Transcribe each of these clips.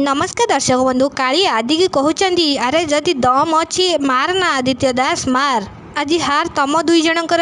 नमस्कार दर्शक बंधु काली आदि की कहते अरे जदि दम अच्छी मार ना आदित्य दास मार। आज हार तम दुई जनकर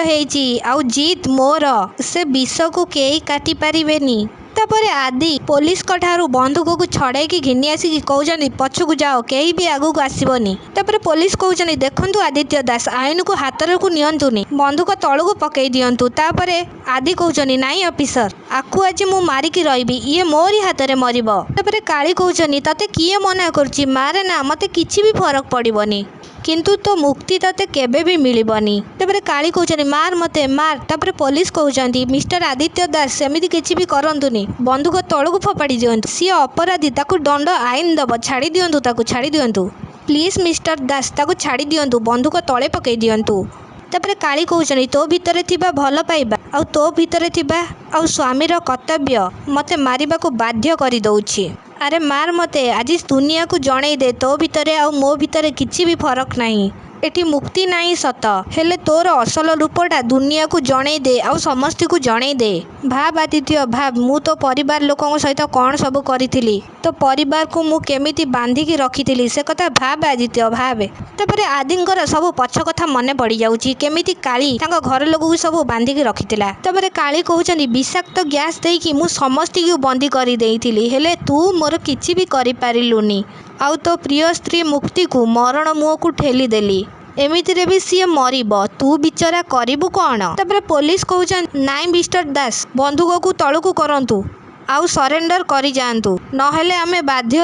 आउ जीत मोर से विष को केई काटी पारिबेनी। तापरे आदि पुलिस ठारू बंदूक को छड़ाई घिनी आसिक कहते पछकू जाओ कहीं भी आगू को आसबनी। तापर पुलिस कहते देखंतु आदित्य दास आईन को हाथ को नियंतुनी बंदूक तलू पकई दियंतु। तापरे आदि कहते नाई ऑफिसर आकु आज मु मारिकी रही ये मोरी हाथ में मरिब। तापरे काली कहते तते किए मना करछि मारे ना मते किछि भी फरक पड़िबनी किंतु तो मुक्ति तते केबे भी मिलिबनी। तापरे काली कहते मार मते मार। तापरे पुलिस कहते मिस्टर आदित्य दास सेमिति किछि भी करंतुनी बंदूक तलू फोपाड़ी दियंतु सी अपराधी ताकू दंड आईन दब छाड़ी दियंतु ताकू छाड़ी दियंतु प्लीज मिस्टर दास ताकू छाड़ी दियंतु बंदूक तले पकई दियंतु। तापरे काली कहते तो भितर थिबा भल पाइबा आउ तो भितर थिबा आउ स्वामीर कर्तव्य मते मारिबा को बाध्य करि दउछि। अरे मार मते आज दुनिया को जणई दे तो भितर आउ मो भितर किछि भी फरक नहीं एठी मुक्ति नहीं सत हेले तोर असल रूपटा दुनिया को जणई दे आउ समस्त को जणई दे। भाव आदित्य भाव मु तो परिवार लोकों सहित कौन सब करी तो परिवार को मु केमिति बांधिकी रखी से कथा भाव आदित्य भाव। तापरे आदिंकर सब पछ कथा मने पड़ी जाउची केमिति काली तांको घर लोक को सब बांधिकी रखितिला। तापरे काली कहउचनी विषाक्त गैस देकी मु समस्त को बंदी करी देइथिली हेले तू मोर किछि भी करि पारिलुनी आउ तो प्रिय स्त्री मुक्ति को मरण मुह को ठेली देली एमितिरे भी सी मरिब तू बिचरा करिबु कौन। तापरे पुलिस कहउचन नाई मिस्टर दास बंदूक को तलू करंतु आउ सरेंडर करी जांतु नहेले आमे बाध्य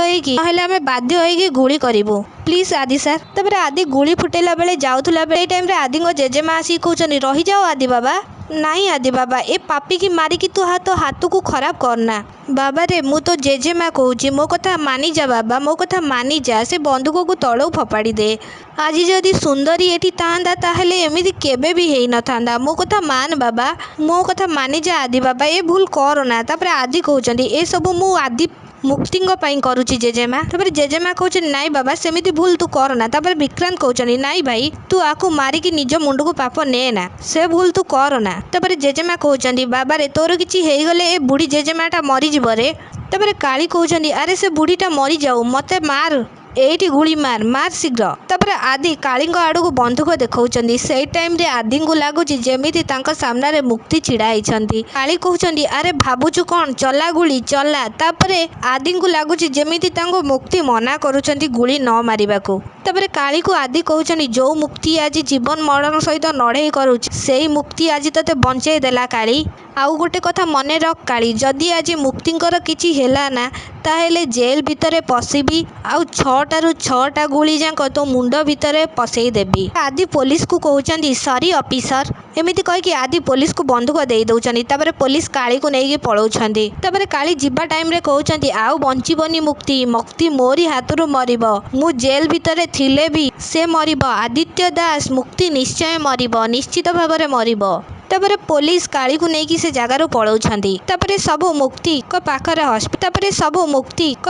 होइकी गुली करिबु प्लीज आदि सर। तापरे आदि गुली फुटेला बेले जाउथुला बेले टाइम रे आदि जेजेमा आसी कहउचनी रही जाओ आदि बाबा नहीं आदि बाबा ए पापी की मारिकी तू हाथ को खराब करना बाबा रे मु तो जेजेमा कहूची मो कथा मानी जा बाबा मो कथा मानी जा से बंदूक को तलू फोपाड़ी दे। आज जदि सुंदरी एठी तांदा ताहले एमिति केबे भी हेई न थांदा मो कथा मान बाबा मो कथा मानी जा आदि बाबा ए भूल करना। तापरे आदि कहउचंदी ए सब मु आदि मुक्तिंग पाई करुची जेजेमा। तापरे जेजेमा कहउचंदी नाई बाबा सेमिति भूल तू करना। तापरे विक्रांत कहउचंदी नाई भाई तू आकु मारिकी निज मुंड को पाप ने ना से भूल तू करना। तापरे जेजेमा कहउचंदी बाबा रे तोर किछि हेई गले ए बुढ़ी जेजेमाटा मरी जिव रे। तापरे काली कहउचंदी अरे से बुढ़ीटा मरी जाऊ मते मार एठी गुली मार मार शीघ्र। तापरे आदि काली आड़ को बंदूक देखौचंदी से टाइम रे आदि को लागुची जेमिति तांका सामना रे मुक्ति छिड़ा हैछंती। काली कहउचंदी अरे भाबुचु कोन चला गुली चला। तापरे आदि को लागुची जेमिति तांको मुक्ति मना करूचंती गुली न मारिबाको। तापरे काली को आदि कहउचंदी जो मुक्ति आज जीवन मरण सहित लड़ाई करूछ सेही मुक्ति आज तते बंचाई देला काली। आउ गोटे कथा मने रख काली जदि आज मुक्तिंकर किछि हेला ना ताहेले जेल भितरे पशिबी आउ 6टारू 6टा गुली जाक तो मुंड भितरे पसई देबी। आदि पुलिस को कहउचंदी सॉरी ऑफिसर एमिति कह कि आदि पुलिस को बंदूक दे दउचंदी। तापरे पुलिस काली को नेकी पळौछंदी। तापरे काली जिबा टाइम रे कहउचंदी आउ बंचिबनी मुक्ति मुक्ति मोरी हाथरू मरिब मु जेल भितरे थिले भी से मरिब आदित्य दास मुक्ति निश्चय मरिब निश्चित भाବରେ मरिब। तापरे पुलिस काली को नेकी से जगार पळौछंदी। तापरे सब मुक्ति को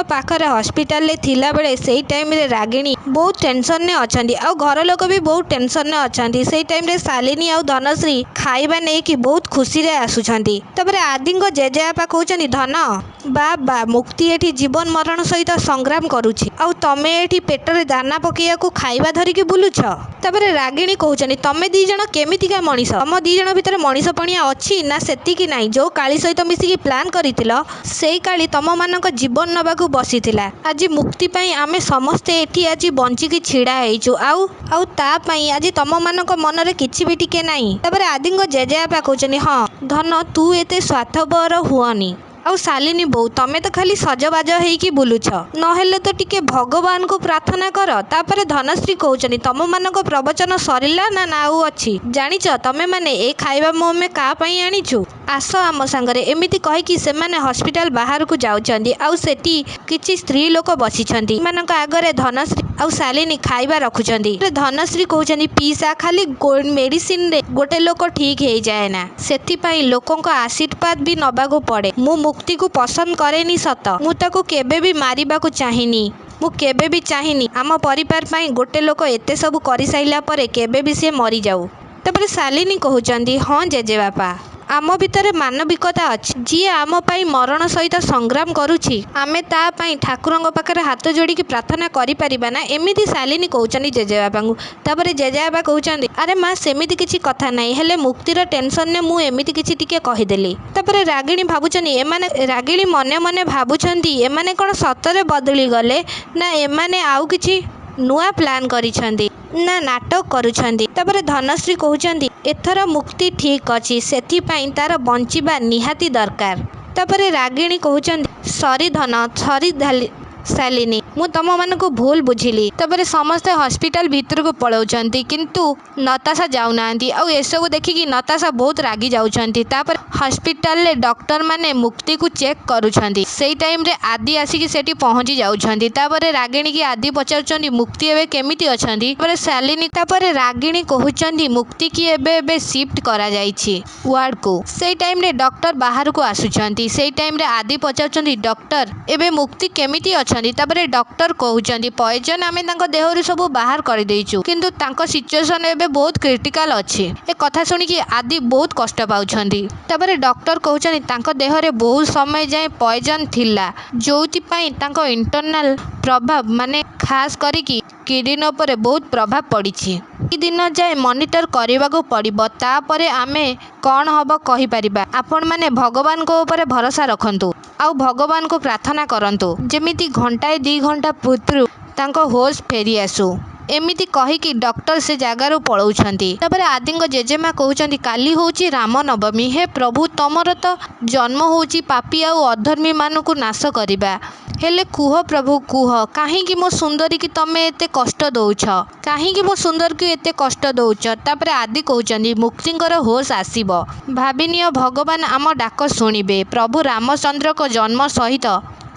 पाखरे हॉस्पिटल ले थिला बेले सेही टाइम रे रागिणी बहुत टेंशन ने अछंदी आउ घर लोक भी बहुत टेंशन ने अछंदी। सेही टाइम रे शालिनी आउ धनश्री खाइबा नेकी बहुत खुशी रे आसुछंदी। तापरे आदिंग जेजेआपा कहउचंदी धन बाबा मुक्ति एठी जीवन मरण सहित संग्राम करूछि आउ तमे एठी पेटरे दाना पकेया को खाइबा धरिकी बुलुछ। तापरे रागिणी कहउचंदी तमे दी जण केमितिका मनीष तम दी जण भितर मनीष पणिया अछि ना सेतिकी नाही जो काली सहित मिसिकी प्लान करितिल सेही काली तम मानक जीवन नबाकू बसिथिला। आज मुक्ति पाई आमे समस्ते एठी आज बंचिकी छिड़ा हेइछु आउ ता पाई आज तम मानक मन रे किछि भी टिके नाही। तापरे आदिंग जेजेआपा कहउचंदी हां धन तू एते स्वार्थपर हुअनी आउ शालिनी बो तमे तो खाली सजबाज हेइकी बुलुछ नहेले तो टिके भगवान को प्रार्थना कर। तापरे धनश्री कहउचंदी तम मानक प्रवचन सरिला ना नाउ अछि जानिच तमे माने ए खाइबा मोमे का पई आनिछु आस आम संगरे एमिति कहि कि से माने हॉस्पिटल बाहर को जाउचंदी आउ सेठी किछि स्त्री लोक बसिछंती मानक आगरे धनश्री आउ शालिनी खाइबा रखुचंदी। धनश्री कहउचंदी पीसा खाली मेडिसिन रे गोटे लोक ठीक हेइ जाय ना सेति पई लोकंक आशीर्वाद भी नबागो पड़े। मु मुक्ति को पसंद करेनी सत मु ताको केबे भी मारिबा को चाहिनी मु केबे भी चाहिनी आम परिवार पाई गोटे लोक एते सब करि साइला परे केबे भी से मरी जाऊ। तापरे शालिनी कहउचंदी हां जेजे बापा आम भितर मानविकता अच्छी जी आम पाई मरण सहित संग्राम करुछि आमे ता पाई ठाकुरंग पाखरे हाथ जोड़ी प्रार्थना करि परिबा ना एमिति शालिनी कहउचंदी जेजेबाबा को। तापरे जेजेबाबा कहउचंदी अरे माँ सेमिति किछि कथा नाही हेले मुक्तिर टेंशन ने मु एमिति किछि टिके कहिदेली। तापरे रागिणी भाबुचंदी एमाने रागिणी मने मने भाबुचंदी एमाने कोन सतरे बदली गले ना एमाने आउ किछि नुआ प्लान करिछंदी ना नाटक करुछंदी। तापरे धनश्री कहउचंदी एथर मुक्ति ठीक अछि सेथि पई तार बंचिबा निहाती दरकार। तापरे रागिणी कहउचंदी सॉरी धन सॉरी शालिनी मु तम मान को भूल बुझिली। तापरे समस्ते हॉस्पिटल भीतर को पळौचंती किंतु नताशा जाउनांती आउ एसबु देखिकी नताशा बहुत रागी जाउचंती। तापर हॉस्पिटल ले डॉक्टर माने मुक्ति को चेक करूछंती सेई टाइम रे आदि आसीकी सेठी पहुंची जाउछंती। तापरे रागिणी की आदि पचारचंदी मुक्ति एबे केमिति अछंती। तापरे शालिनी तापरे रागिणी कहउचंदी मुक्ति की एबे शिफ्ट करा जाईछि वार्ड को। सेई टाइम रे डॉक्टर बाहर को आसुछंती सेई टाइम रे आदि पचारचंदी डॉक्टर एबे मुक्ति केमिति तापरे डॉक्टर कहउचंदी पॉइजन आमे तांको देहरु सब बाहर कर देइछु किंतु तांको सिचुएशन एबे बहुत क्रिटिकल अछि। ए कथा सुनी कि आदि बहुत कष्ट पाउछंदी। तापरे डॉक्टर कहउचंदी तांको देह रे बहुत समय जाय पॉइजन थिला जोति पई तांको इंटरनल प्रभाव माने खास करी कि किडनी पर बहुत प्रभाव पड़िछि। ई दिन जाय मॉनिटर करबा को पड़िबो तापरे आमे कोन हबो कहि परिबा। आपण माने भगवान को ऊपर भरोसा रखंतु आउ भगवान को प्रार्थना करंतु जेमिति घंटाए 2 घंटा पूर्व तांको होश फेरी आसु एमिति कहिकी डॉक्टर से जगार पळौछंती। तापरे आदिंग जेजेमा कहउछंती काली होउची राम नवमी हे प्रभु तमर तो जन्म होउची पापी आउ अधर्मी मानकु नाश करिबा हेले कुह प्रभु कुह काहींकी मो सुंदरी की तमे एते कष्ट दउछ काहींकी मो सुंदर की एते कष्ट दउछ। तापरे आदि कहउछंती मुक्तिंकर होश आसीबो भाबिनियो भगवान आम डाक सुनिबे प्रभु रामचंद्र को जन्म सहित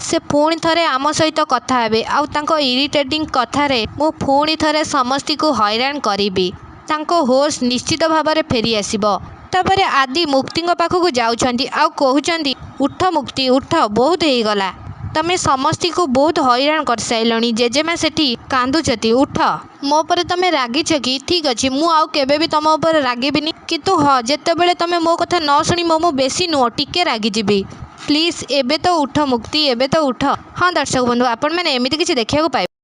से पुणी थरे आम सहित कथा हेबे आउ तांको इरिटेटिंग कथारे मु पुणी थरे समस्ती को हैरान करिबी तांको होश निश्चित भाबरे फेरी आसीबो। तापरे आदि मुक्तिंग पाखकु जाउछंती आउ कहउछंती उठ मुक्ति उठ बहुत हेई गला तमे समस्ती को बहुत हैरान कर साइलणी। जेजेमा सेठी कांदुचती उठ मो पर तमे रागिछ कि ठीक अछि मु आउ केबे भी तम ऊपर रागिबिनी किंतु ह जेतेबेले तमे मो कथा न सुनी मो बेसी नुह टिके रागी जिबी प्लीज एबे तो उठ मुक्ति एबे तो उठ। हाँ दर्शक बंधु आपण मैंने एमिति किछि देखिया को पाइबे।